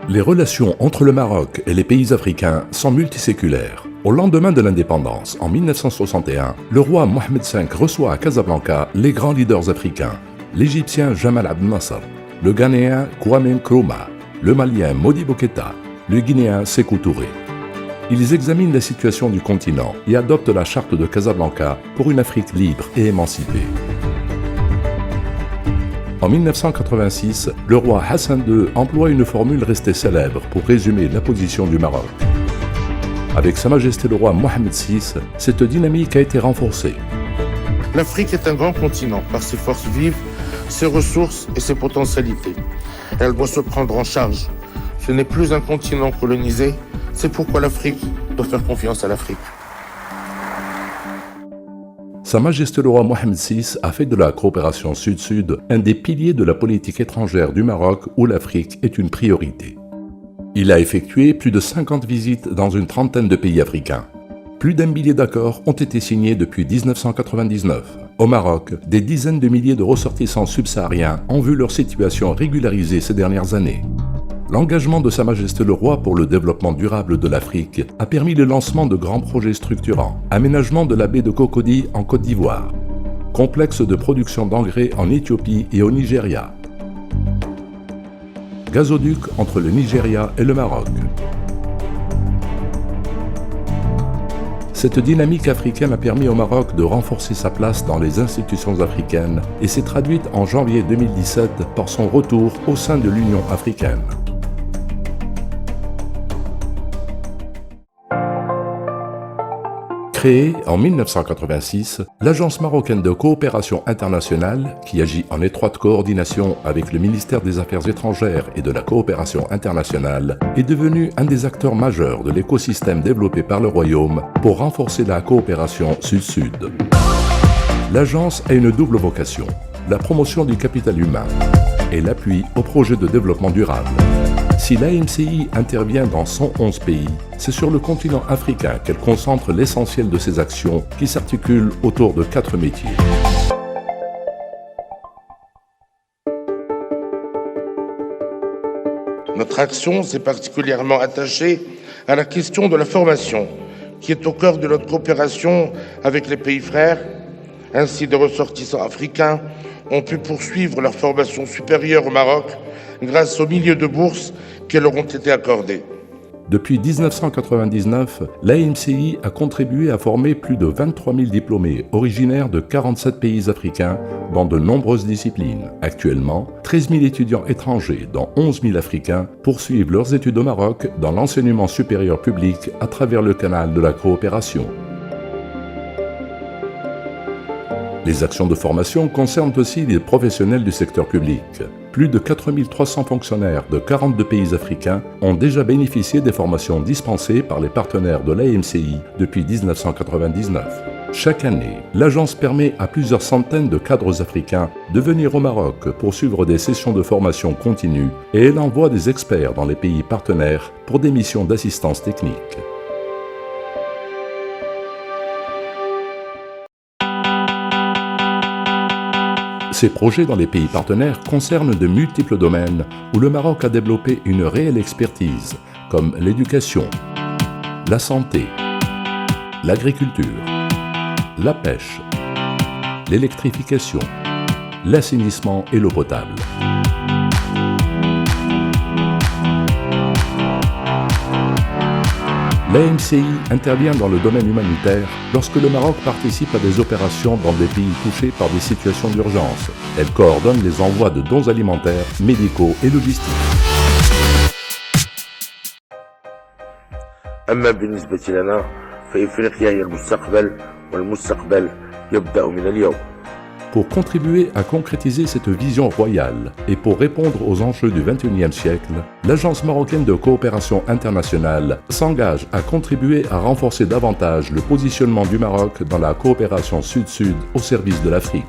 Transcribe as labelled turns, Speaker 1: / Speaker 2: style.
Speaker 1: Les relations entre le Maroc et les pays africains sont multiséculaires. Au lendemain de l'indépendance, en 1961, le roi Mohamed V reçoit à Casablanca les grands leaders africains, l'Égyptien Jamal Abdel Nasser, le Ghanéen Kwame Nkrumah, le Malien Modibo Keïta, le Guinéen Sékou Touré. Ils examinent la situation du continent et adoptent la charte de Casablanca pour une Afrique libre et émancipée. En 1986, le roi Hassan II emploie une formule restée célèbre pour résumer la position du Maroc. Avec Sa Majesté le roi Mohamed VI, cette dynamique a été renforcée.
Speaker 2: L'Afrique est un grand continent par ses forces vives, ses ressources et ses potentialités. Elle doit se prendre en charge. Ce n'est plus un continent colonisé, c'est pourquoi l'Afrique doit faire confiance à l'Afrique.
Speaker 1: Sa Majesté le roi Mohamed VI a fait de la coopération Sud-Sud un des piliers de la politique étrangère du Maroc où l'Afrique est une priorité. Il a effectué plus de 50 visites dans une trentaine de pays africains. Plus d'1 millier d'accords ont été signés depuis 1999. Au Maroc, des dizaines de milliers de ressortissants subsahariens ont vu leur situation régularisée ces dernières années. L'engagement de Sa Majesté le Roi pour le développement durable de l'Afrique a permis le lancement de grands projets structurants. Aménagement de la baie de Cocody en Côte d'Ivoire, complexe de production d'engrais en Éthiopie et au Nigeria, gazoduc entre le Nigeria et le Maroc. Cette dynamique africaine a permis au Maroc de renforcer sa place dans les institutions africaines et s'est traduite en janvier 2017 par son retour au sein de l'Union africaine. Créée en 1986, l'Agence marocaine de coopération internationale, qui agit en étroite coordination avec le ministère des Affaires étrangères et de la coopération internationale, est devenue un des acteurs majeurs de l'écosystème développé par le Royaume pour renforcer la coopération Sud-Sud. L'agence a une double vocation, la promotion du capital humain et l'appui aux projets de développement durable. Si l'AMCI intervient dans 111 pays, c'est sur le continent africain qu'elle concentre l'essentiel de ses actions qui s'articulent autour de 4 métiers.
Speaker 2: Notre action s'est particulièrement attachée à la question de la formation, qui est au cœur de notre coopération avec les pays frères. Ainsi, des ressortissants africains ont pu poursuivre leur formation supérieure au Maroc grâce aux milliers de bourses qui leur ont été accordées.
Speaker 1: Depuis 1999, l'AMCI a contribué à former plus de 23 000 diplômés originaires de 47 pays africains dans de nombreuses disciplines. Actuellement, 13 000 étudiants étrangers, dont 11 000 africains, poursuivent leurs études au Maroc dans l'enseignement supérieur public à travers le canal de la coopération. Les actions de formation concernent aussi les professionnels du secteur public. Plus de 4 300 fonctionnaires de 42 pays africains ont déjà bénéficié des formations dispensées par les partenaires de l'AMCI depuis 1999. Chaque année, l'agence permet à plusieurs centaines de cadres africains de venir au Maroc pour suivre des sessions de formation continue et elle envoie des experts dans les pays partenaires pour des missions d'assistance technique. Ces projets dans les pays partenaires concernent de multiples domaines où le Maroc a développé une réelle expertise, comme l'éducation, la santé, l'agriculture, la pêche, l'électrification, l'assainissement et l'eau potable. L'AMCI intervient dans le domaine humanitaire lorsque le Maroc participe à des opérations dans des pays touchés par des situations d'urgence. Elle coordonne les envois de dons alimentaires, médicaux et logistiques.
Speaker 2: أما بالنسبة لنا فإفريقيا هي المستقبل والمستقبل يبدأ من اليوم.
Speaker 1: Pour contribuer à concrétiser cette vision royale et pour répondre aux enjeux du XXIe siècle, l'Agence marocaine de coopération internationale s'engage à contribuer à renforcer davantage le positionnement du Maroc dans la coopération Sud-Sud au service de l'Afrique.